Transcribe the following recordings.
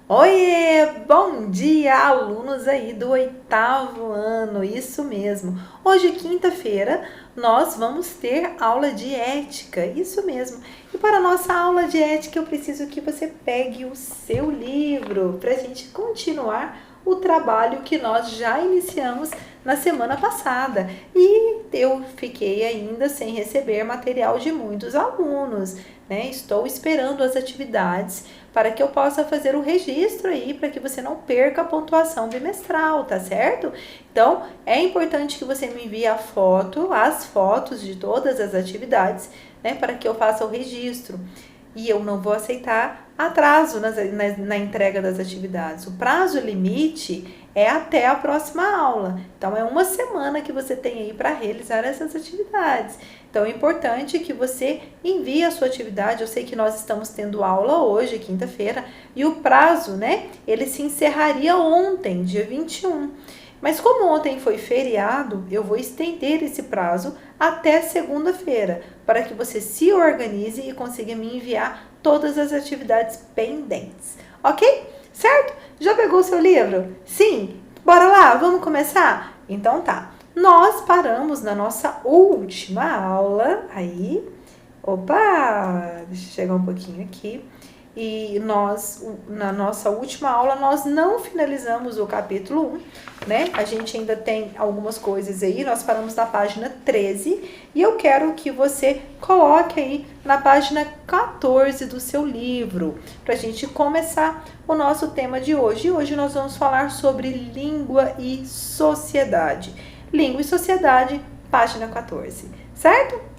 Oiê, bom dia, alunos aí do 8º ano, isso mesmo. Hoje, quinta-feira, nós vamos ter aula de ética, isso mesmo. E para a nossa aula de ética, eu preciso que você pegue o seu livro para a gente continuar o trabalho que nós já iniciamos na semana passada. E eu fiquei ainda sem receber material de muitos alunos, né? Estou esperando as atividades para que eu possa fazer o registro aí, para que você não perca a pontuação bimestral, tá certo? Então, é importante que você me envie as fotos de todas as atividades, né, para que eu faça o registro. E eu não vou aceitar atraso na entrega das atividades. O prazo limite é até a próxima aula. Então, é uma semana que você tem aí para realizar essas atividades. Então, é importante que você envie a sua atividade. Eu sei que nós estamos tendo aula hoje, quinta-feira, e o prazo, né, ele se encerraria ontem, dia 21. Mas como ontem foi feriado, eu vou estender esse prazo até segunda-feira, para que você se organize e consiga me enviar todas as atividades pendentes, ok? Certo? Já pegou o seu livro? Sim? Bora lá, vamos começar? Então tá. Nós paramos na nossa última aula, aí, opa, deixa eu chegar um pouquinho aqui. E nós, na nossa última aula, nós não finalizamos o capítulo 1, né? A gente ainda tem algumas coisas aí, nós paramos na página 13 e eu quero que você coloque aí na página 14 do seu livro, para a gente começar o nosso tema de hoje. E hoje nós vamos falar sobre língua e sociedade. Língua e sociedade, página 14, certo?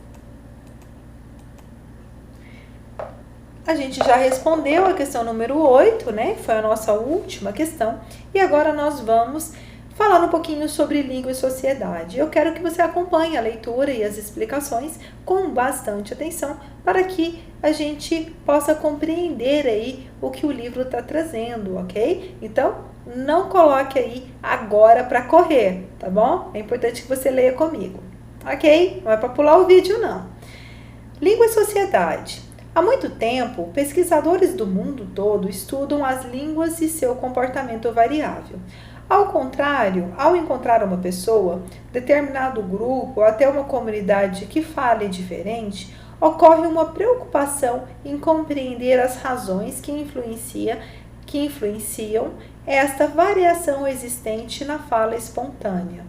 A gente já respondeu a questão número 8, né? Foi a nossa última questão. E agora nós vamos falar um pouquinho sobre língua e sociedade. Eu quero que você acompanhe a leitura e as explicações com bastante atenção para que a gente possa compreender aí o que o livro está trazendo, ok? Então, não coloque aí agora para correr, tá bom? É importante que você leia comigo, ok? Não é para pular o vídeo, não. Língua e sociedade. Há muito tempo, pesquisadores do mundo todo estudam as línguas e seu comportamento variável. Ao contrário, ao encontrar uma pessoa, determinado grupo ou até uma comunidade que fale diferente, ocorre uma preocupação em compreender as razões que influenciam esta variação existente na fala espontânea.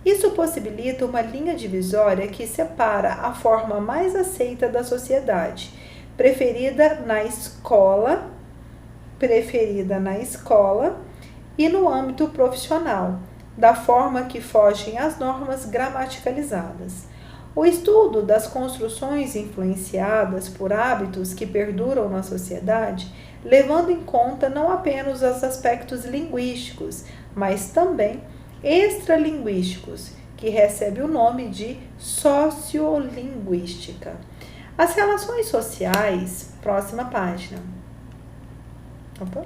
Isso possibilita uma linha divisória que separa a forma mais aceita da sociedade, preferida na escola e no âmbito profissional, da forma que fogem às normas gramaticalizadas. O estudo das construções influenciadas por hábitos que perduram na sociedade, levando em conta não apenas os aspectos linguísticos, mas também extralinguísticos, que recebe o nome de sociolinguística. As relações sociais, próxima página. Opa.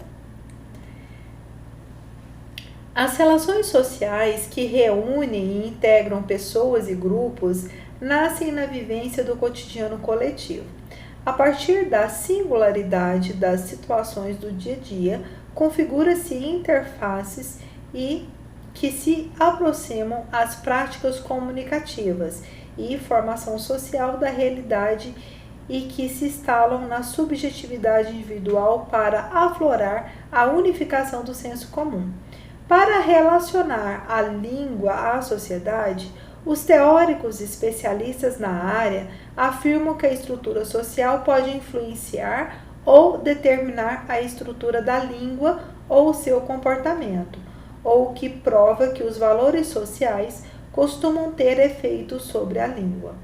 As relações sociais que reúnem e integram pessoas e grupos nascem na vivência do cotidiano coletivo. A partir da singularidade das situações do dia a dia, configura-se interfaces e que se aproximam às práticas comunicativas e formação social da realidade e que se instalam na subjetividade individual para aflorar a unificação do senso comum. Para relacionar a língua à sociedade, os teóricos especialistas na área afirmam que a estrutura social pode influenciar ou determinar a estrutura da língua ou seu comportamento, ou que prova que os valores sociais costumam ter efeito sobre a língua.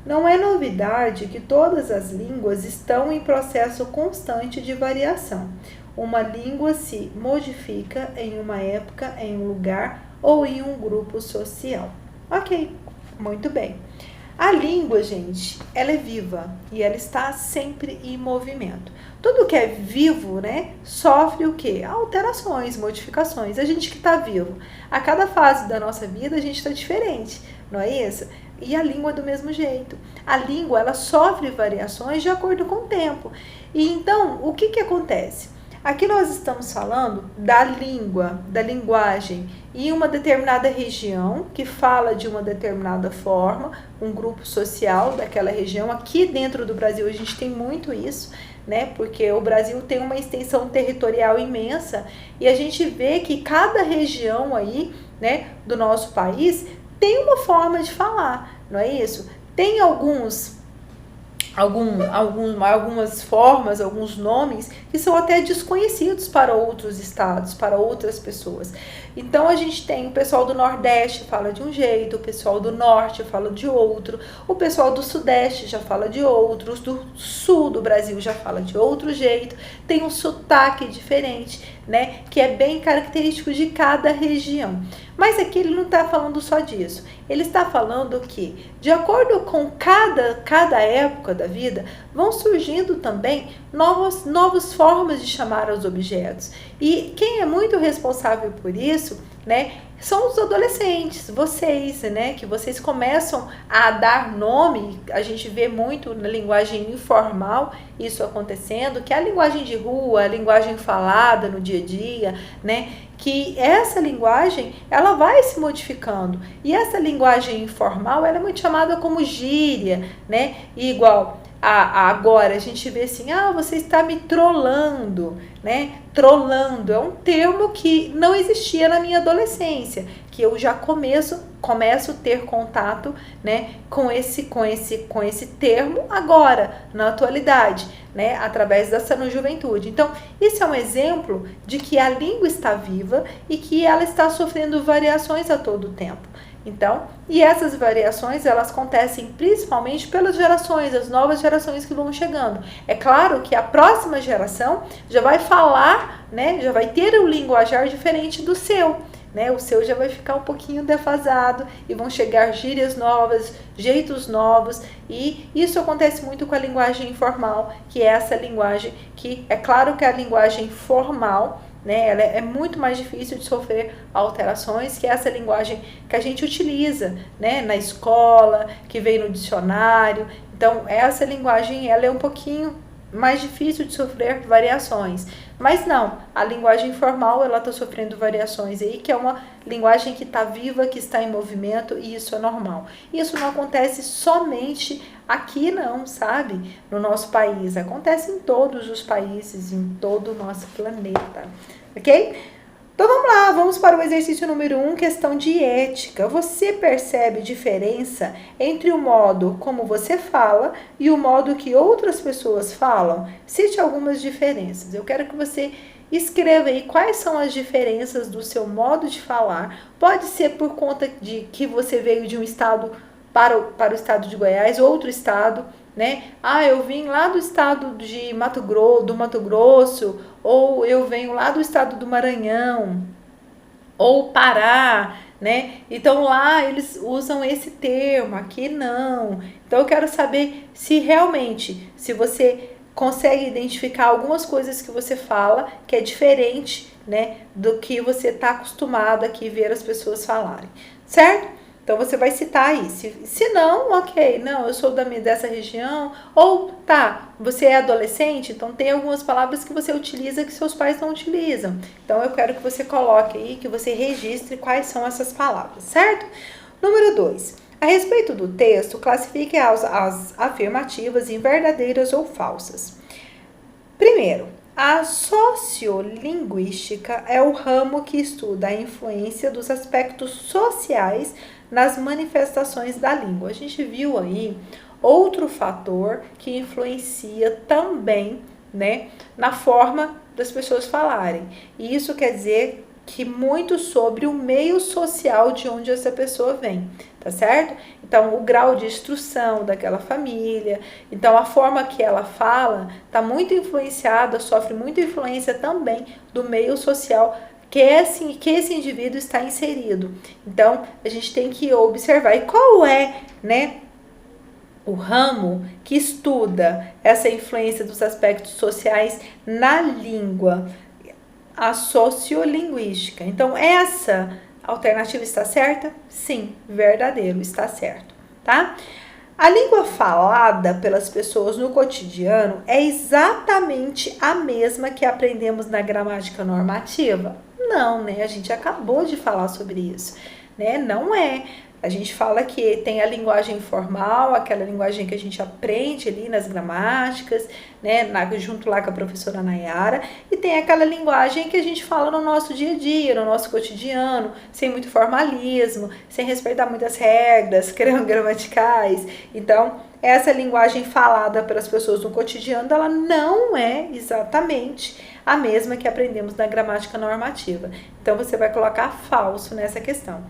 Não é novidade que todas as línguas estão em processo constante de variação. Uma língua se modifica em uma época, em um lugar ou em um grupo social. Ok, muito bem. A língua, gente, ela é viva e ela está sempre em movimento. Tudo que é vivo, né, sofre o quê? Alterações, modificações. A gente que está vivo, a cada fase da nossa vida a gente está diferente, não é isso? E a língua é do mesmo jeito. A língua, ela sofre variações de acordo com o tempo. E então, o que acontece? Aqui nós estamos falando da língua, da linguagem em uma determinada região que fala de uma determinada forma, um grupo social daquela região. Aqui dentro do Brasil a gente tem muito isso, né? Porque o Brasil tem uma extensão territorial imensa e a gente vê que cada região aí, né, do nosso país tem uma forma de falar, não é isso? Tem algumas formas, alguns nomes que são até desconhecidos para outros estados, para outras pessoas. Então a gente tem o pessoal do Nordeste fala de um jeito, o pessoal do Norte fala de outro, o pessoal do Sudeste já fala de outros, do Sul do Brasil já fala de outro jeito, tem um sotaque diferente, né, que é bem característico de cada região. Mas aqui ele não está falando só disso, ele está falando que, de acordo com cada época da vida, vão surgindo também novas formas de chamar os objetos. E quem é muito responsável por isso, né, são os adolescentes, vocês, né, que vocês começam a dar nome. A gente vê muito na linguagem informal isso acontecendo, que é a linguagem de rua, a linguagem falada no dia a dia, né, que essa linguagem, ela vai se modificando. E essa linguagem informal, ela é muito chamada como gíria, né, e igual agora a gente vê assim, você está me trollando, né? Trollando é um termo que não existia na minha adolescência, que eu já começo a ter contato, né, com esse termo agora, na atualidade, né, através dessa no juventude. Então, isso é um exemplo de que a língua está viva e que ela está sofrendo variações a todo tempo. Então, e essas variações, elas acontecem principalmente pelas gerações, as novas gerações que vão chegando. É claro que a próxima geração já vai falar, né, já vai ter um linguajar diferente do seu, né? O seu já vai ficar um pouquinho defasado e vão chegar gírias novas, jeitos novos, e isso acontece muito com a linguagem informal, que é essa linguagem que, é claro que a linguagem formal, né, ela é muito mais difícil de sofrer alterações, que é essa linguagem que a gente utiliza, né, na escola, que vem no dicionário. Então, essa linguagem, ela é um pouquinho mais difícil de sofrer variações. Mas não, a linguagem informal, ela está sofrendo variações aí, que é uma linguagem que está viva, que está em movimento, e isso é normal. Isso não acontece somente aqui não, sabe? No nosso país, acontece em todos os países, em todo o nosso planeta, ok? Então vamos lá, vamos para o exercício número 1, questão de ética. Você percebe diferença entre o modo como você fala e o modo que outras pessoas falam? Cite algumas diferenças. Eu quero que você escreva aí quais são as diferenças do seu modo de falar. Pode ser por conta de que você veio de um estado para o estado de Goiás, outro estado, né? Eu vim lá do estado de Mato Grosso, ou eu venho lá do estado do Maranhão, ou Pará, né? Então lá eles usam esse termo, aqui não. Então eu quero saber se realmente, se você consegue identificar algumas coisas que você fala que é diferente, né, do que você está acostumado aqui ver as pessoas falarem, certo? Então, você vai citar aí. Se não, ok, não, eu sou dessa região. Ou, você é adolescente, então tem algumas palavras que você utiliza que seus pais não utilizam. Então, eu quero que você coloque aí, que você registre quais são essas palavras, certo? Número 2. A respeito do texto, classifique as afirmativas em verdadeiras ou falsas. Primeiro, a sociolinguística é o ramo que estuda a influência dos aspectos sociais nas manifestações da língua. A gente viu aí outro fator que influencia também, né, na forma das pessoas falarem. E isso quer dizer que muito sobre o meio social de onde essa pessoa vem, tá certo? Então, o grau de instrução daquela família, então a forma que ela fala está muito influenciada, sofre muita influência também do meio social que esse indivíduo está inserido. Então, a gente tem que observar. E qual é, né, o ramo que estuda essa influência dos aspectos sociais na língua? A sociolinguística. Então, essa alternativa está certa? Sim, verdadeiro, está certo, tá? A língua falada pelas pessoas no cotidiano é exatamente a mesma que aprendemos na gramática normativa? Não, né? A gente acabou de falar sobre isso, né? Não é. A gente fala que tem a linguagem formal, aquela linguagem que a gente aprende ali nas gramáticas, né, junto lá com a professora Nayara, e tem aquela linguagem que a gente fala no nosso dia a dia, no nosso cotidiano, sem muito formalismo, sem respeitar muitas regras gramaticais. Então, essa linguagem falada pelas pessoas no cotidiano, ela não é exatamente a mesma que aprendemos na gramática normativa. Então, você vai colocar falso nessa questão.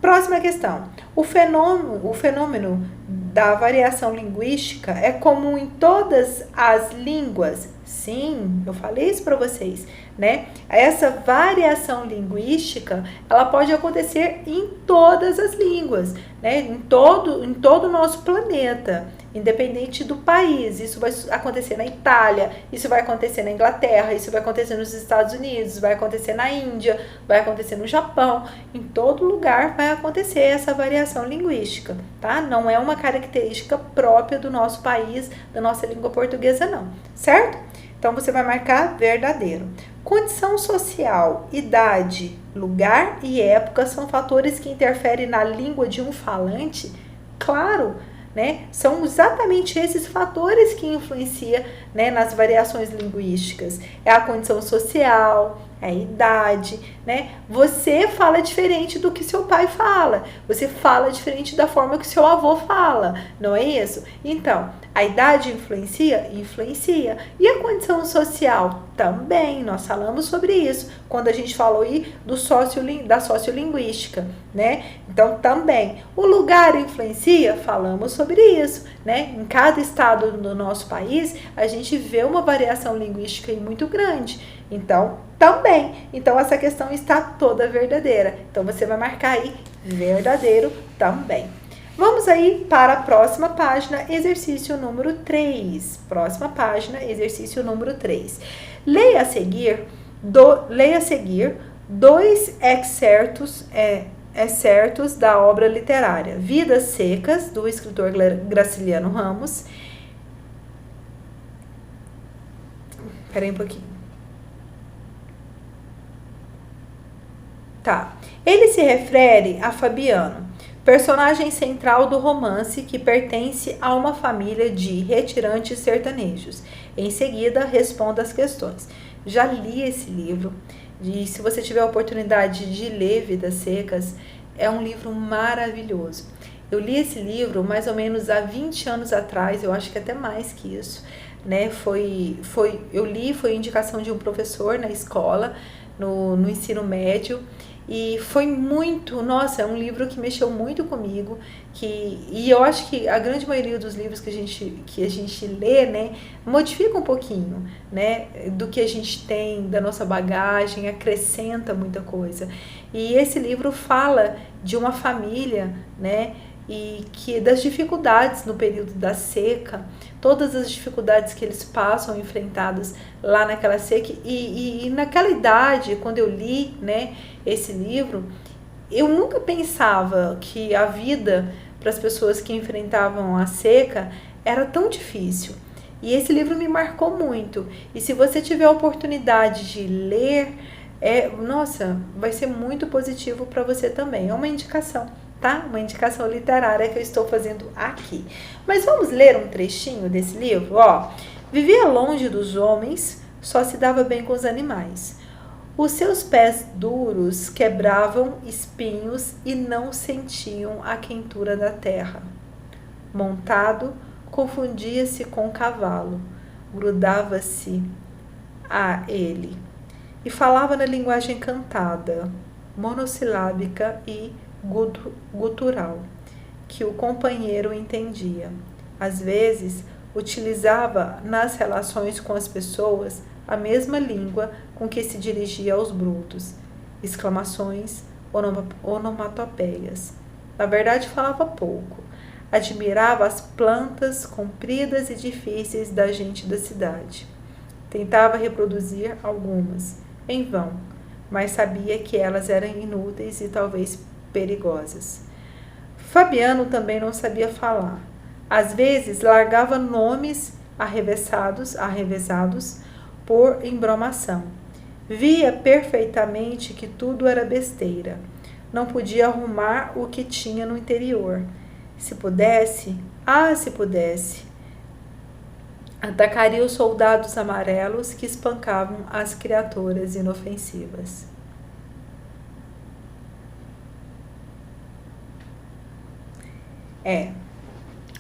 Próxima questão. O fenômeno da variação linguística é comum em todas as línguas? Sim, eu falei isso para vocês, né? Essa variação linguística, ela pode acontecer em todas as línguas, né? Em todo o nosso planeta, independente do país. Isso vai acontecer na Itália, isso vai acontecer na Inglaterra, isso vai acontecer nos Estados Unidos, vai acontecer na Índia, vai acontecer no Japão. Em todo lugar vai acontecer essa variação linguística, tá? Não é uma característica própria do nosso país, da nossa língua portuguesa, não, certo? Então, você vai marcar verdadeiro. Condição social, idade, lugar e época são fatores que interferem na língua de um falante? Claro, né? São exatamente esses fatores que influenciam, né, nas variações linguísticas. É a condição social, é a idade, né? Você fala diferente do que seu pai fala. Você fala diferente da forma que seu avô fala, não é isso? Então, a idade influencia? Influencia. E a condição social? Também. Nós falamos sobre isso quando a gente falou aí da sociolinguística, né? Então, também. O lugar influencia? Falamos sobre isso, né? Em cada estado do nosso país, a gente vê uma variação linguística aí muito grande. Então, também. Então, essa questão está toda verdadeira. Então, você vai marcar aí verdadeiro também. Vamos aí para a próxima página, exercício número 3. Próxima página, exercício número 3. Leia a seguir dois excertos da obra literária Vidas Secas, do escritor Graciliano Ramos. Espera aí um pouquinho. Tá. Ele se refere a Fabiano, personagem central do romance que pertence a uma família de retirantes sertanejos. Em seguida, responda as questões. Já li esse livro e se você tiver a oportunidade de ler Vidas Secas, é um livro maravilhoso. Eu li esse livro mais ou menos há 20 anos atrás, eu acho que até mais que isso, né? Foi indicação de um professor na escola, no ensino médio. E foi muito, nossa, é um livro que mexeu muito comigo, e eu acho que a grande maioria dos livros que a gente lê, né, modifica um pouquinho, né, do que a gente tem, da nossa bagagem, acrescenta muita coisa. E esse livro fala de uma família, né, e que das dificuldades no período da seca, todas as dificuldades que eles passam enfrentados lá naquela seca, e naquela idade, quando eu li, né, esse livro, eu nunca pensava que a vida para as pessoas que enfrentavam a seca era tão difícil. E esse livro me marcou muito. E se você tiver a oportunidade de ler, nossa, vai ser muito positivo para você também. É uma indicação, tá? Uma indicação literária que eu estou fazendo aqui. Mas vamos ler um trechinho desse livro, ó. Vivia longe dos homens, só se dava bem com os animais. Os seus pés duros quebravam espinhos e não sentiam a quentura da terra. Montado, confundia-se com o cavalo, grudava-se a ele e falava na linguagem cantada, monossilábica e gutural, que o companheiro entendia. Às vezes, utilizava nas relações com as pessoas a mesma língua com que se dirigia aos brutos, exclamações, onomatopeias. Na verdade, falava pouco. Admirava as plantas compridas e difíceis da gente da cidade. Tentava reproduzir algumas, em vão, mas sabia que elas eram inúteis e talvez perigosas. Fabiano também não sabia falar. Às vezes, largava nomes arrevesados por embromação. Via perfeitamente que tudo era besteira. Não podia arrumar o que tinha no interior. Se pudesse, se pudesse, atacaria os soldados amarelos que espancavam as criaturas inofensivas.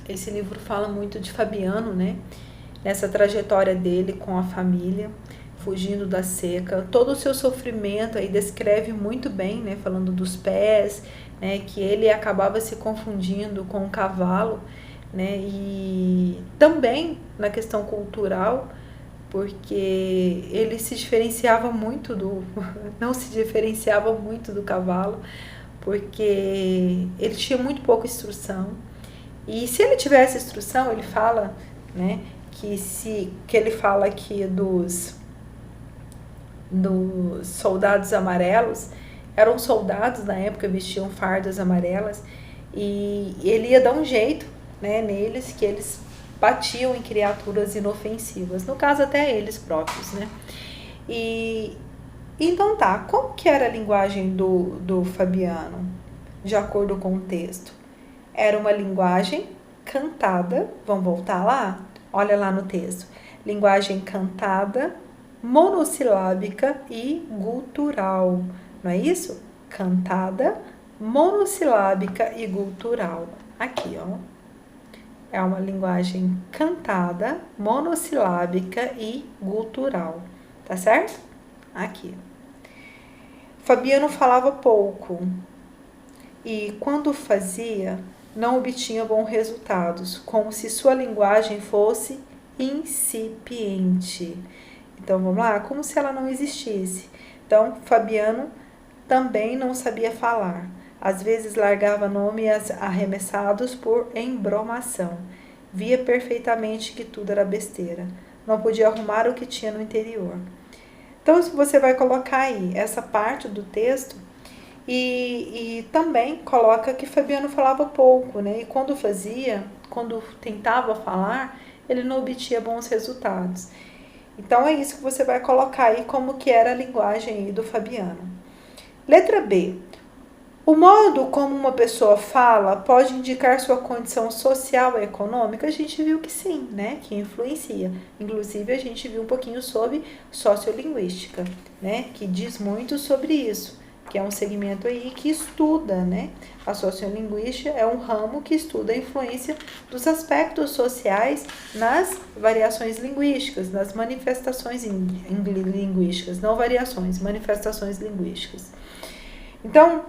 Esse livro fala muito de Fabiano, né? Nessa trajetória dele com a família, fugindo da seca, todo o seu sofrimento aí descreve muito bem, né? Falando dos pés, né? Que ele acabava se confundindo com o cavalo, né? E também na questão cultural, porque ele se diferenciava muito não se diferenciava muito do cavalo, porque ele tinha muito pouca instrução. E se ele tivesse instrução, ele fala, né, que ele fala aqui dos soldados amarelos, eram soldados na época, vestiam fardas amarelas, e ele ia dar um jeito, né, neles, que eles batiam em criaturas inofensivas, no caso até eles próprios, né. E então tá, como que era a linguagem do Fabiano, de acordo com o texto? Era uma linguagem cantada, vamos voltar lá? Olha lá no texto. Linguagem cantada, monossilábica e gutural. Não é isso? Cantada, monossilábica e gutural. Aqui, ó. É uma linguagem cantada, monossilábica e gutural. Tá certo? Aqui. Fabiano falava pouco e, quando fazia, não obtinha bons resultados, como se sua linguagem fosse incipiente. Então, vamos lá? Como se ela não existisse. Então, Fabiano também não sabia falar. Às vezes largava nomes arremessados por embromação. Via perfeitamente que tudo era besteira. Não podia arrumar o que tinha no interior. Então, você vai colocar aí essa parte do texto e também coloca que Fabiano falava pouco, né? E quando tentava falar, ele não obtinha bons resultados. Então, é isso que você vai colocar aí como que era a linguagem aí do Fabiano. Letra B. O modo como uma pessoa fala pode indicar sua condição social e econômica? A gente viu que sim, né? Que influencia. Inclusive, a gente viu um pouquinho sobre sociolinguística, né? Que diz muito sobre isso, que é um segmento aí que estuda, né? A sociolinguística é um ramo que estuda a influência dos aspectos sociais nas variações linguísticas, nas manifestações linguísticas, não variações, manifestações linguísticas. Então,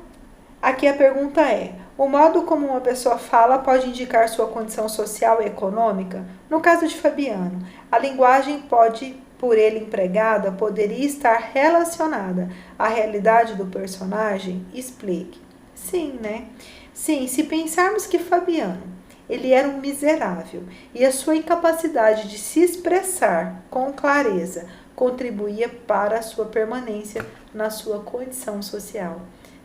aqui a pergunta é: o modo como uma pessoa fala pode indicar sua condição social e econômica? No caso de Fabiano, a linguagem por ele empregada, poderia estar relacionada à realidade do personagem? Explique. Sim, né? Sim, se pensarmos que Fabiano, ele era um miserável e a sua incapacidade de se expressar com clareza contribuía para a sua permanência na sua condição social,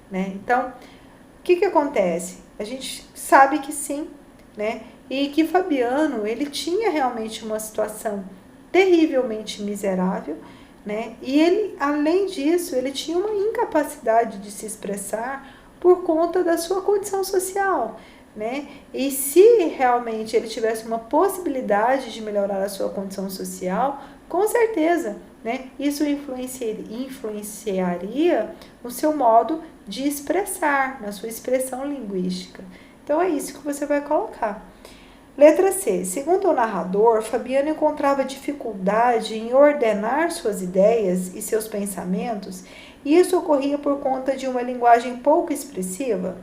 né? Então, o que acontece? A gente sabe que sim, né? E que Fabiano, ele tinha realmente uma situação terrivelmente miserável, né? E ele, além disso, ele tinha uma incapacidade de se expressar por conta da sua condição social, né? E se realmente ele tivesse uma possibilidade de melhorar a sua condição social, com certeza, né? Isso influenciaria no seu modo de expressar, na sua expressão linguística. Então, é isso que você vai colocar. Letra C. Segundo o narrador, Fabiano encontrava dificuldade em ordenar suas ideias e seus pensamentos, e isso ocorria por conta de uma linguagem pouco expressiva.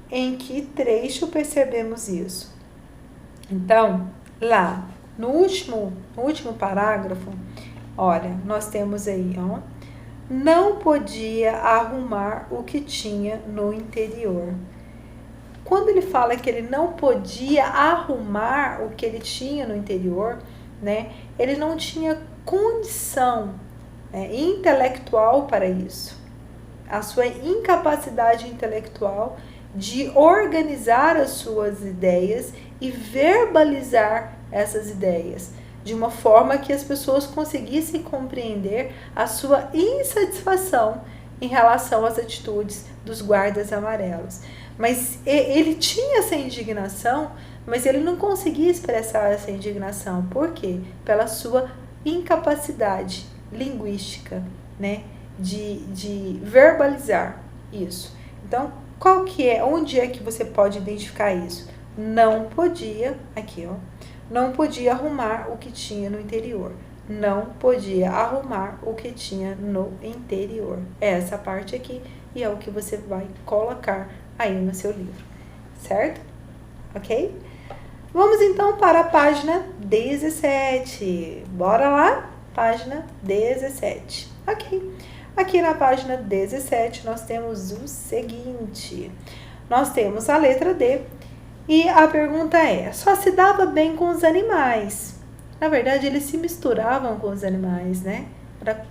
Em que trecho percebemos isso? Então, lá, no último parágrafo, olha, nós temos aí, ó, não podia arrumar o que tinha no interior. Quando ele fala que ele não podia arrumar o que ele tinha no interior, né, ele não tinha condição, né, intelectual para isso. A sua incapacidade intelectual de organizar as suas ideias e verbalizar essas ideias, de uma forma que as pessoas conseguissem compreender a sua insatisfação em relação às atitudes dos guardas amarelos. Mas ele tinha essa indignação, mas ele não conseguia expressar essa indignação. Por quê? Pela sua incapacidade linguística, né? De verbalizar isso. Então, onde é que você pode identificar isso? Não podia, aqui ó, não podia arrumar o que tinha no interior. Não podia arrumar o que tinha no interior. É essa parte aqui e é o que você vai colocar aí no seu livro, certo? Ok? Vamos então para a página 17. Bora lá? Página 17. Ok. Aqui na página 17 nós temos o seguinte. Nós temos a letra D e a pergunta é: só se dava bem com os animais? Na verdade, eles se misturavam com os animais, né?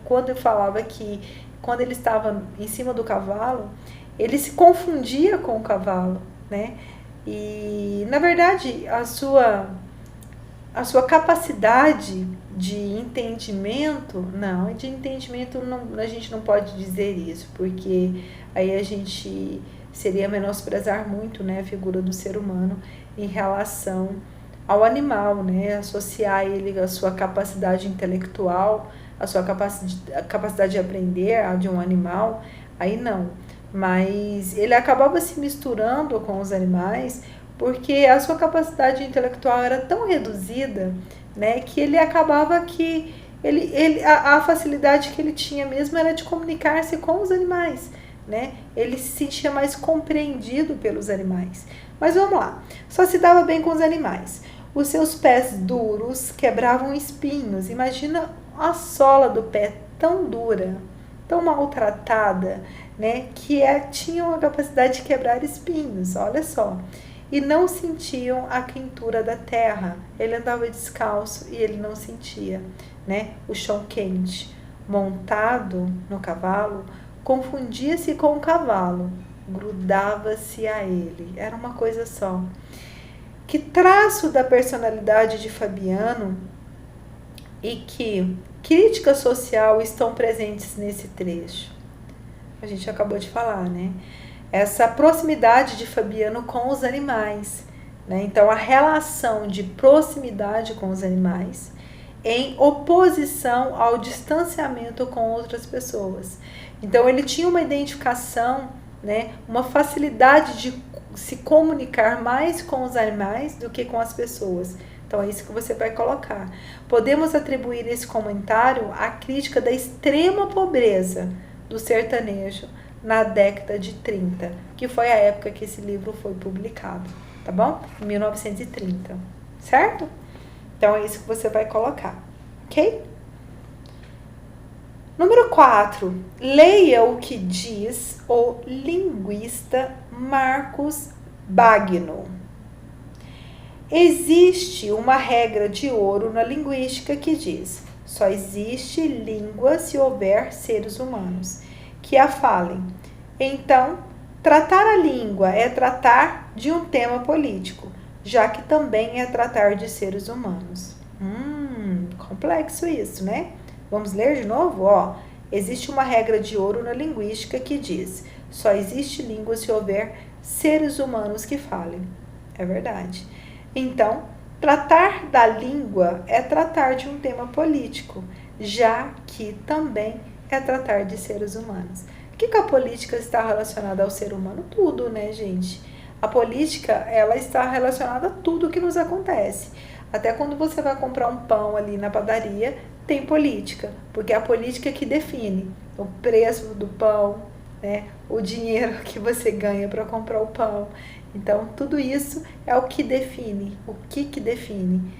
Quando eu falava que quando ele estava em cima do cavalo, ele se confundia com o cavalo, né? E, na verdade, a sua capacidade de entendimento, não, a gente não pode dizer isso, porque aí a gente seria menosprezar muito, né, a figura do ser humano em relação ao animal, né, associar ele à sua capacidade intelectual, a sua capacidade de aprender a de um animal, aí não. Mas ele acabava se misturando com os animais porque a sua capacidade intelectual era tão reduzida, né, que ele acabava que a facilidade que ele tinha mesmo era de comunicar-se com os animais, né? Ele se sentia mais compreendido pelos animais. Mas vamos lá, só se dava bem com os animais. Os seus pés duros quebravam espinhos. Imagina a sola do pé tão dura, tão maltratada, né, que tinham a capacidade de quebrar espinhos, olha só. E não sentiam a quentura da terra. Ele andava descalço e ele não sentia, né, o chão quente. Montado no cavalo, confundia-se com o cavalo, grudava-se a ele. Era uma coisa só. Que traço da personalidade de Fabiano e que crítica social estão presentes nesse trecho? A gente acabou de falar, né? Essa proximidade de Fabiano com os animais, né? Então, a relação de proximidade com os animais em oposição ao distanciamento com outras pessoas. Então, ele tinha uma identificação, né? Uma facilidade de se comunicar mais com os animais do que com as pessoas. Então, é isso que você vai colocar. Podemos atribuir esse comentário à crítica da extrema pobreza do sertanejo na década de 30, que foi a época que esse livro foi publicado, tá bom? Em 1930, certo? Então, é isso que você vai colocar, ok? Número 4. Leia o que diz o linguista Marcos Bagno. Existe uma regra de ouro na linguística que diz: só existe língua se houver seres humanos que a falem. Então, tratar a língua é tratar de um tema político, já que também é tratar de seres humanos. Complexo isso, né? Vamos ler de novo? Ó, existe uma regra de ouro na linguística que diz: só existe língua se houver seres humanos que falem. É verdade. Então, tratar da língua é tratar de um tema político, já que também é tratar de seres humanos. O que a política está relacionada ao ser humano? Tudo, né, gente? A política, ela está relacionada a tudo que nos acontece. Até quando você vai comprar um pão ali na padaria, tem política, porque é a política que define o preço do pão, né, o dinheiro que você ganha para comprar o pão. Então, tudo isso é o que define. O que define?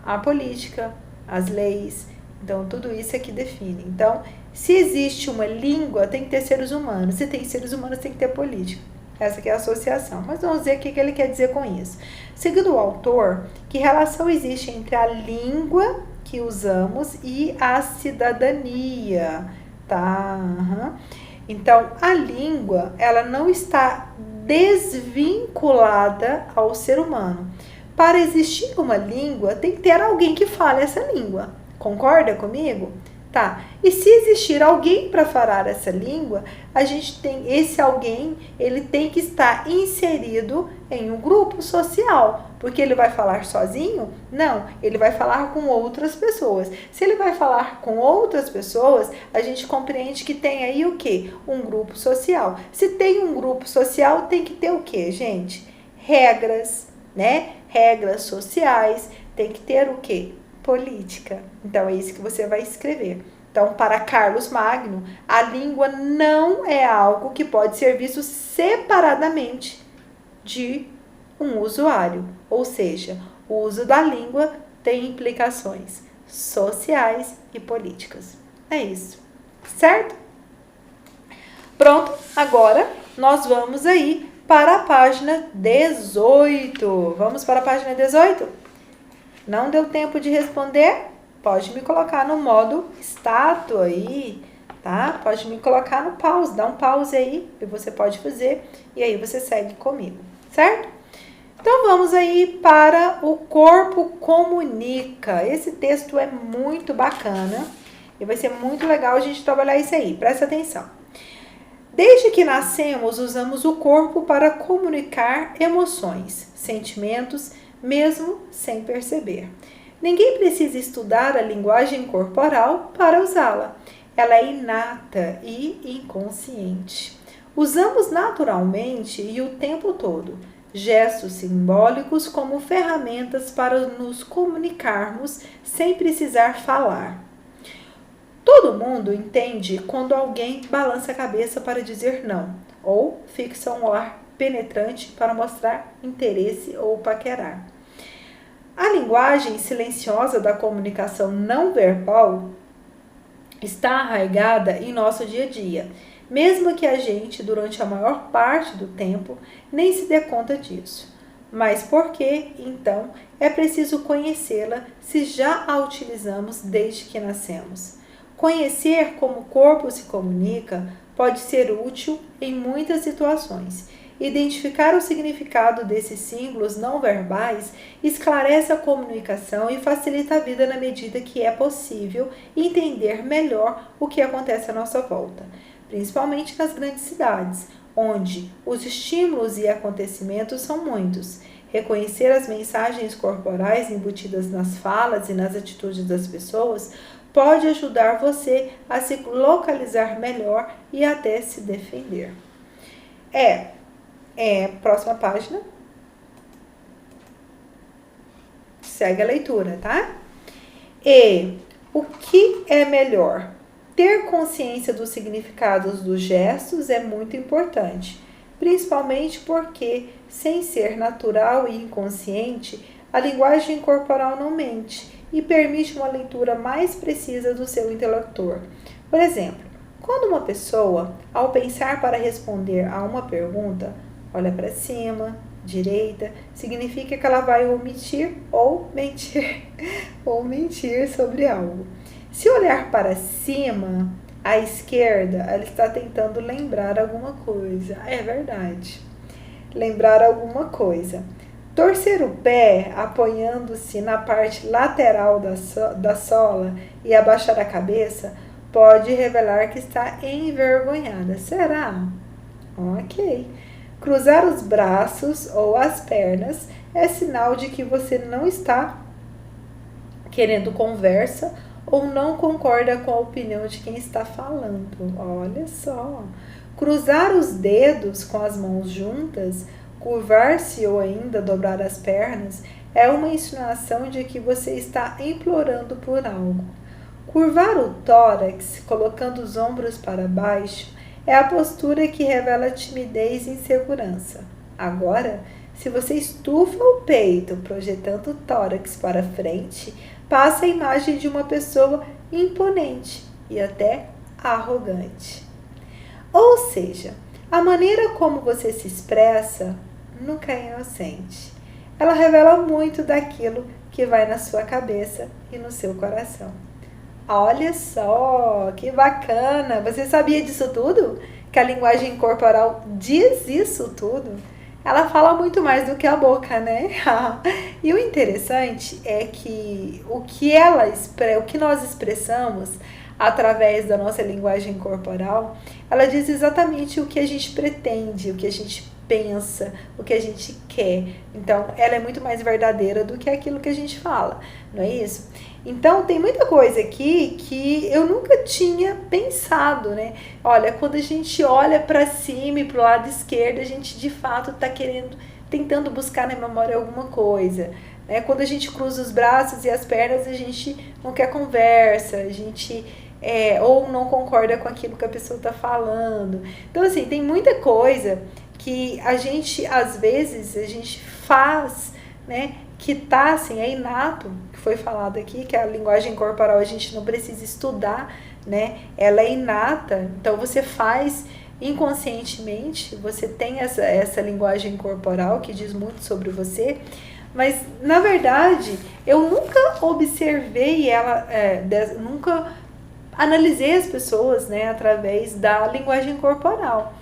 A política, as leis. Então, tudo isso é que define. Então, se existe uma língua, tem que ter seres humanos. Se tem seres humanos, tem que ter política. Essa aqui é a associação. Mas vamos ver o que ele quer dizer com isso. Segundo o autor, que relação existe entre a língua que usamos e a cidadania, tá? Então, a língua, ela não está desvinculada ao ser humano, Para existir uma língua, tem que ter alguém que fale essa língua. Concorda comigo? Tá. E se existir alguém para falar essa língua, a gente tem esse alguém, ele tem que estar inserido em um grupo social, porque ele vai falar sozinho? Não, ele vai falar com outras pessoas. Se ele vai falar com outras pessoas, a gente compreende que tem aí o quê? Um grupo social. Se tem um grupo social, tem que ter o quê, gente? Regras, né? Regras sociais, tem que ter o quê? Política. Então, é isso que você vai escrever. Então, para Carlos Magno, a língua não é algo que pode ser visto separadamente de um usuário. Ou seja, o uso da língua tem implicações sociais e políticas. É isso, certo? Pronto, agora nós vamos aí para a página 18. Vamos para a página 18? Não deu tempo de responder? Pode me colocar no modo estátua aí, tá? Pode me colocar no pause, dá um pause aí, que você pode fazer, e aí você segue comigo, certo? Então, vamos aí para o corpo comunica. Esse texto é muito bacana e vai ser muito legal a gente trabalhar isso aí, presta atenção. Desde que nascemos, usamos o corpo para comunicar emoções, sentimentos, mesmo sem perceber. Ninguém precisa estudar a linguagem corporal para usá-la. Ela é inata e inconsciente. Usamos naturalmente e o tempo todo gestos simbólicos como ferramentas para nos comunicarmos sem precisar falar. Todo mundo entende quando alguém balança a cabeça para dizer não, ou fixa um olhar penetrante para mostrar interesse ou paquerar. A linguagem silenciosa da comunicação não verbal está arraigada em nosso dia a dia, mesmo que a gente, durante a maior parte do tempo, nem se dê conta disso. Mas por que, então, é preciso conhecê-la se já a utilizamos desde que nascemos? Conhecer como o corpo se comunica pode ser útil em muitas situações. Identificar o significado desses símbolos não verbais esclarece a comunicação e facilita a vida na medida que é possível entender melhor o que acontece à nossa volta, principalmente nas grandes cidades, onde os estímulos e acontecimentos são muitos. Reconhecer as mensagens corporais embutidas nas falas e nas atitudes das pessoas pode ajudar você a se localizar melhor e até se defender. Próxima página. Segue a leitura, tá? E o que é melhor? Ter consciência dos significados dos gestos é muito importante, principalmente porque, sem ser natural e inconsciente, a linguagem corporal não mente e permite uma leitura mais precisa do seu interlocutor. Por exemplo, quando uma pessoa, ao pensar para responder a uma pergunta, olha para cima, direita, significa que ela vai omitir ou mentir sobre algo. Se olhar para cima, à esquerda, ela está tentando lembrar alguma coisa. É verdade. Lembrar alguma coisa. Torcer o pé, apoiando-se na parte lateral da sola e abaixar a cabeça, pode revelar que está envergonhada. Será? Ok. Cruzar os braços ou as pernas é sinal de que você não está querendo conversa ou não concorda com a opinião de quem está falando. Olha só. Cruzar os dedos com as mãos juntas, curvar-se ou ainda dobrar as pernas é uma insinuação de que você está implorando por algo. Curvar o tórax, colocando os ombros para baixo, é a postura que revela timidez e insegurança. Agora, se você estufa o peito, projetando o tórax para frente, passa a imagem de uma pessoa imponente e até arrogante. Ou seja, a maneira como você se expressa nunca é inocente. Ela revela muito daquilo que vai na sua cabeça e no seu coração. Olha só, que bacana! Você sabia disso tudo? Que a linguagem corporal diz isso tudo? ela fala muito mais do que a boca, né? E o interessante é que o que nós expressamos através da nossa linguagem corporal, ela diz exatamente o que a gente pretende, o que a gente pensa, o que a gente quer. Então, ela é muito mais verdadeira do que aquilo que a gente fala, não é isso? Então, tem muita coisa aqui que eu nunca tinha pensado, né? Olha, quando a gente olha para cima e para o lado esquerdo, a gente de fato está tentando buscar na memória alguma coisa. Né? Quando a gente cruza os braços e as pernas, a gente não quer conversa, a gente ou não concorda com aquilo que a pessoa está falando. Então, assim, tem muita coisa que a gente, às vezes, a gente faz, né? Que tá, assim, é inato, que foi falado aqui, que a linguagem corporal a gente não precisa estudar, né? Ela é inata, então você faz inconscientemente, você tem essa linguagem corporal que diz muito sobre você, mas, na verdade, eu nunca observei ela, nunca analisei as pessoas, né, através da linguagem corporal.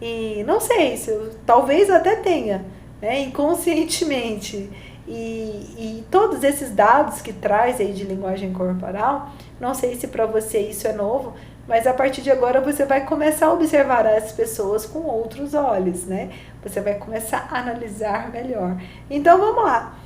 E não sei, talvez até tenha, né, inconscientemente. E todos esses dados que traz aí de linguagem corporal, não sei se para você isso é novo, mas a partir de agora você vai começar a observar as pessoas com outros olhos, né? Você vai começar a analisar melhor. Então vamos lá.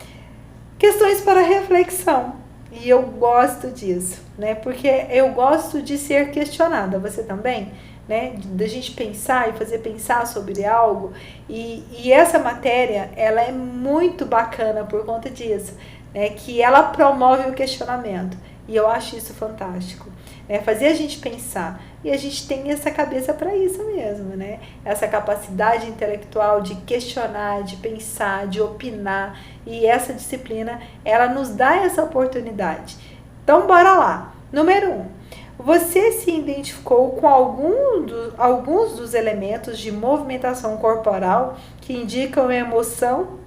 Questões para reflexão. E eu gosto disso, né? Porque eu gosto de ser questionada. Você também? Né? Da gente pensar e fazer pensar sobre algo. E essa matéria, ela é muito bacana por conta disso, né? Que ela promove o questionamento. E eu acho isso fantástico. Né? Fazer a gente pensar. E a gente tem essa cabeça para isso mesmo, né? Essa capacidade intelectual de questionar, de pensar, de opinar. E essa disciplina, ela nos dá essa oportunidade. Então, bora lá. Número 1. Você se identificou com alguns dos elementos de movimentação corporal que indicam uma emoção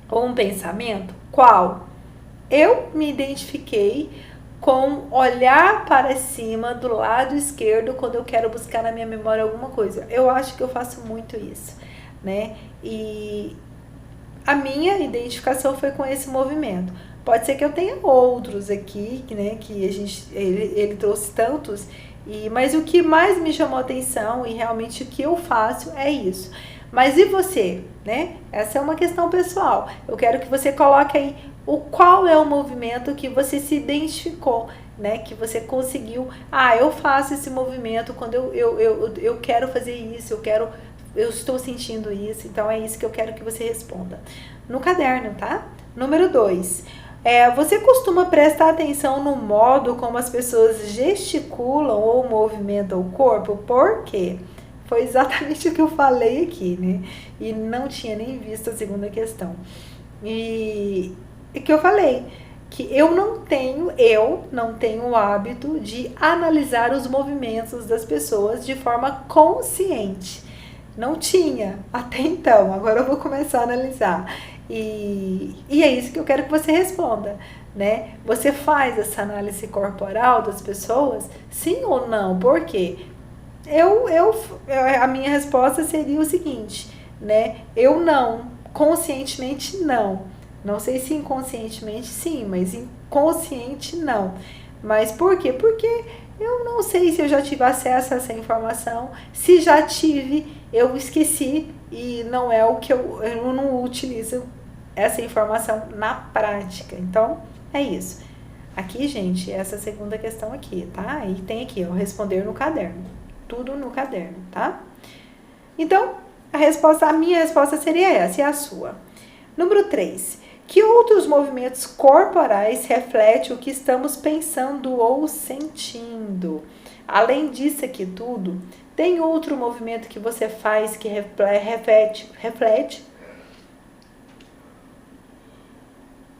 ou um pensamento? Qual? Eu me identifiquei com olhar para cima do lado esquerdo quando eu quero buscar na minha memória alguma coisa. Eu acho que eu faço muito isso, né? E a minha identificação foi com esse movimento. Pode ser que eu tenha outros aqui, né, que ele trouxe tantos, mas o que mais me chamou a atenção e realmente o que eu faço é isso. Mas e você, né? Essa é uma questão pessoal. Eu quero que você coloque aí qual é o movimento que você se identificou, né? Que você conseguiu. Eu faço esse movimento quando eu quero fazer isso, eu estou sentindo isso, então é isso que eu quero que você responda. No caderno, tá? Número 2. Você costuma prestar atenção no modo como as pessoas gesticulam ou movimentam o corpo? Por quê? Foi exatamente o que eu falei aqui, né? E não tinha nem visto a segunda questão. E que eu falei que eu não tenho o hábito de analisar os movimentos das pessoas de forma consciente. Não tinha até então, agora eu vou começar a analisar. E é isso que eu quero que você responda, né? Você faz essa análise corporal das pessoas? Sim ou não? Por quê? A minha resposta seria o seguinte, né? Eu não, conscientemente não. Não sei se inconscientemente sim, mas inconsciente não. Mas por quê? Porque eu não sei se eu já tive acesso a essa informação. Se já tive, eu esqueci e não é o que eu não utilizo essa informação na prática. Então, é isso. Aqui, gente, essa segunda questão aqui, tá? E tem aqui, ó, responder no caderno. Tudo no caderno, tá? Então, a minha resposta seria essa, e a sua. Número 3. Que outros movimentos corporais refletem o que estamos pensando ou sentindo? Além disso aqui tudo, tem outro movimento que você faz que reflete?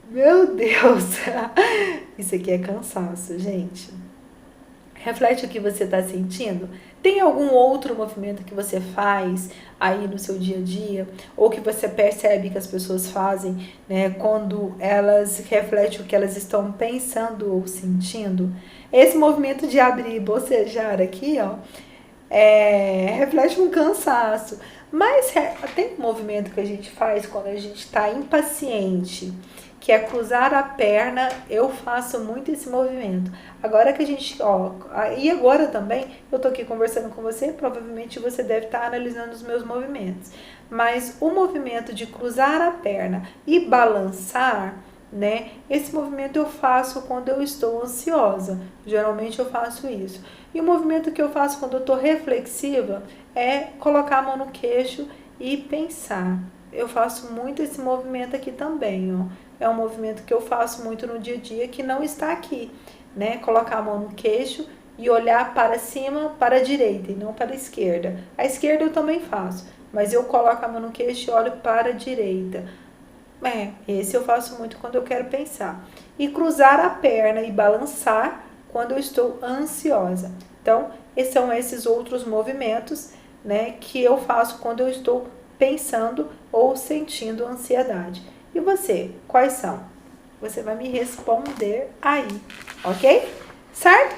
Meu Deus! Isso aqui é cansaço, gente. Reflete o que você está sentindo? Tem algum outro movimento que você faz aí no seu dia a dia? Ou que você percebe que as pessoas fazem, né, quando elas refletem o que elas estão pensando ou sentindo? Esse movimento de abrir e bocejar aqui, ó, reflete um cansaço. Mas tem um movimento que a gente faz quando a gente está impaciente, que é cruzar a perna. Eu faço muito esse movimento. Agora que a gente, e agora também, eu tô aqui conversando com você, provavelmente você deve estar analisando os meus movimentos. Mas o movimento de cruzar a perna e balançar, né? Esse movimento eu faço quando eu estou ansiosa. Geralmente eu faço isso. E o movimento que eu faço quando eu estou reflexiva é colocar a mão no queixo e pensar. Eu faço muito esse movimento aqui também, ó. É um movimento que eu faço muito no dia a dia que não está aqui, né? Colocar a mão no queixo e olhar para cima, para a direita e não para a esquerda. A esquerda eu também faço, mas eu coloco a mão no queixo e olho para a direita. Esse eu faço muito quando eu quero pensar. E cruzar a perna e balançar quando eu estou ansiosa. Então, são esses outros movimentos, né, que eu faço quando eu estou pensando ou sentindo ansiedade. E você, quais são? Você vai me responder aí, ok? Certo?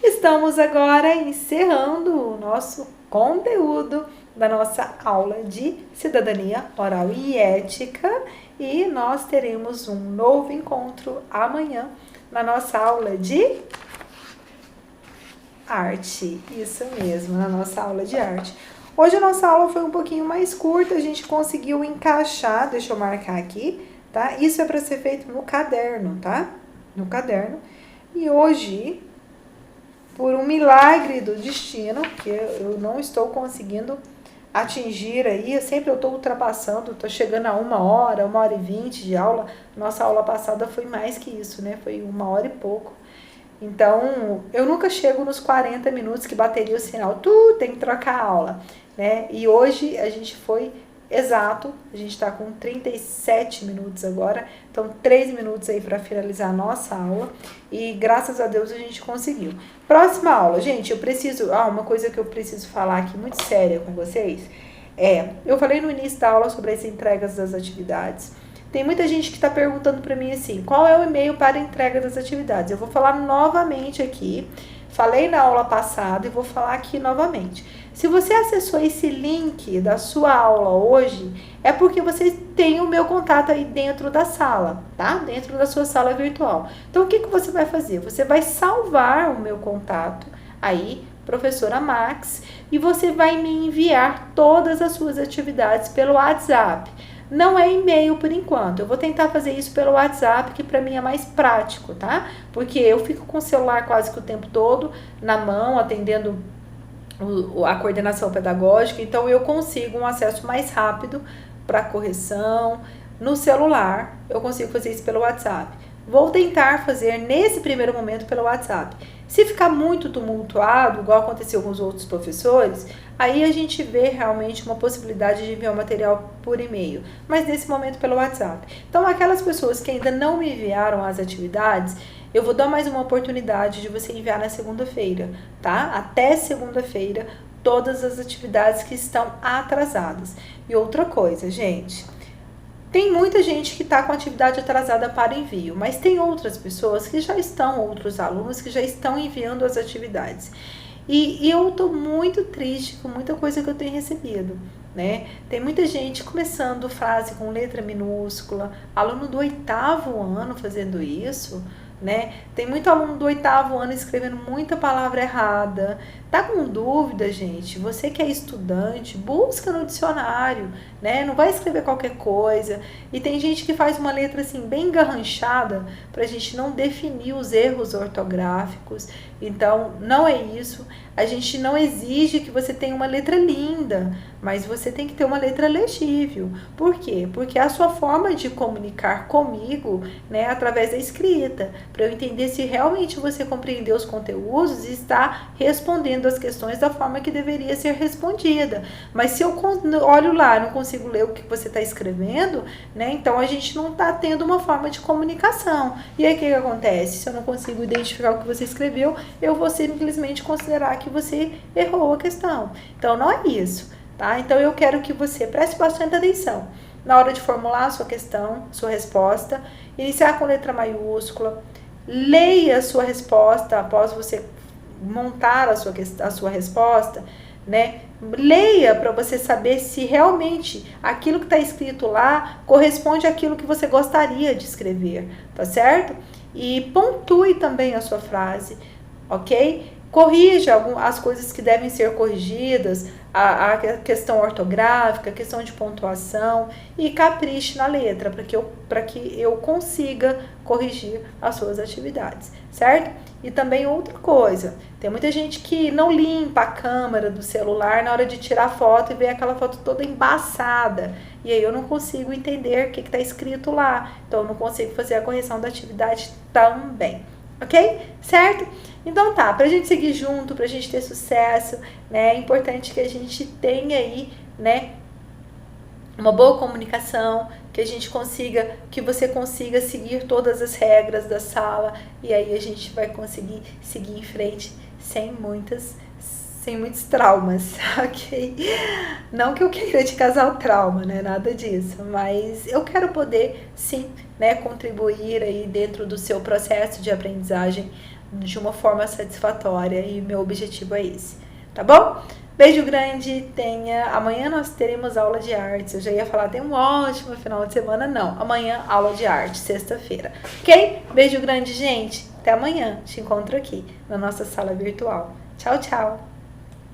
Estamos agora encerrando o nosso conteúdo da nossa aula de cidadania oral e ética, e nós teremos um novo encontro amanhã na nossa aula de arte. Isso mesmo, na nossa aula de arte. Hoje a nossa aula foi um pouquinho mais curta, a gente conseguiu encaixar, deixa eu marcar aqui, tá? Isso é para ser feito no caderno, tá? No caderno. E hoje, por um milagre do destino, que eu não estou conseguindo atingir aí, eu estou ultrapassando, estou chegando a 1h e 20 de aula. Nossa aula passada foi mais que isso, né? Foi 1h e pouco. Então, eu nunca chego nos 40 minutos que bateria o sinal, tem que trocar a aula, né? E hoje a gente foi exato, a gente está com 37 minutos agora, então 3 minutos aí para finalizar a nossa aula, e graças a Deus a gente conseguiu. Próxima aula, gente, eu preciso, uma coisa que eu preciso falar aqui muito séria com vocês, eu falei no início da aula sobre as entregas das atividades. Tem muita gente que está perguntando para mim assim, qual é o e-mail para entrega das atividades? Eu vou falar novamente aqui, falei na aula passada e vou falar aqui novamente. Se você acessou esse link da sua aula hoje, é porque você tem o meu contato aí dentro da sala, tá? Dentro da sua sala virtual. Então, o que você vai fazer? Você vai salvar o meu contato aí, professora Max, e você vai me enviar todas as suas atividades pelo WhatsApp. Não é e-mail por enquanto, eu vou tentar fazer isso pelo WhatsApp, que para mim é mais prático, tá? Porque eu fico com o celular quase que o tempo todo na mão, atendendo a coordenação pedagógica, então eu consigo um acesso mais rápido para correção. No celular, eu consigo fazer isso pelo WhatsApp. Vou tentar fazer nesse primeiro momento pelo WhatsApp. Se ficar muito tumultuado, igual aconteceu com os outros professores, aí a gente vê realmente uma possibilidade de enviar o material por e-mail, mas nesse momento pelo WhatsApp. Então, aquelas pessoas que ainda não me enviaram as atividades, eu vou dar mais uma oportunidade de você enviar na segunda-feira, tá? Até segunda-feira, todas as atividades que estão atrasadas. E outra coisa, gente, tem muita gente que está com atividade atrasada para envio, mas tem outras pessoas que já estão, outros alunos que já estão enviando as atividades. E eu estou muito triste com muita coisa que eu tenho recebido, né? Tem muita gente começando frase com letra minúscula, aluno do 8º ano fazendo isso, né? Tem muito aluno do 8º ano escrevendo muita palavra errada. Tá com dúvida, gente? Você que é estudante, busca no dicionário, né? Não vai escrever qualquer coisa. E tem gente que faz uma letra assim bem garranchada pra gente não definir os erros ortográficos. Então, não é isso. A gente não exige que você tenha uma letra linda, mas você tem que ter uma letra legível. Por quê? Porque é a sua forma de comunicar comigo, né, através da escrita, para eu entender se realmente você compreendeu os conteúdos e está respondendo as questões da forma que deveria ser respondida. Mas se eu olho lá e não consigo ler o que você está escrevendo, né, então a gente não está tendo uma forma de comunicação. E aí o que acontece? Se eu não consigo identificar o que você escreveu, eu vou simplesmente considerar que você errou a questão. Então não é isso, tá? Então eu quero que você preste bastante atenção na hora de formular a sua questão, sua resposta, iniciar com letra maiúscula, leia a sua resposta após você montar a sua resposta, né? Leia para você saber se realmente aquilo que está escrito lá corresponde àquilo que você gostaria de escrever, tá certo? E pontue também a sua frase, ok? Corrija as coisas que devem ser corrigidas, a questão ortográfica, a questão de pontuação, e capriche na letra para que eu consiga corrigir as suas atividades, certo? E também outra coisa, tem muita gente que não limpa a câmera do celular na hora de tirar foto e vê aquela foto toda embaçada, e aí eu não consigo entender o que está escrito lá, então eu não consigo fazer a correção da atividade também, ok? Certo? Então tá, pra gente seguir junto, pra gente ter sucesso, né, é importante que a gente tenha aí, né, uma boa comunicação, que a gente consiga, que você consiga seguir todas as regras da sala, e aí a gente vai conseguir seguir em frente sem muitos traumas, ok? Não que eu queira te causar o trauma, né? Nada disso, mas eu quero poder, sim, né, contribuir aí dentro do seu processo de aprendizagem de uma forma satisfatória, e meu objetivo é esse, tá bom? Beijo grande, amanhã nós teremos aula de artes, eu já ia falar, tem um ótimo final de semana, não, amanhã aula de arte, sexta-feira, ok? Beijo grande, gente, até amanhã, te encontro aqui na nossa sala virtual, tchau, tchau!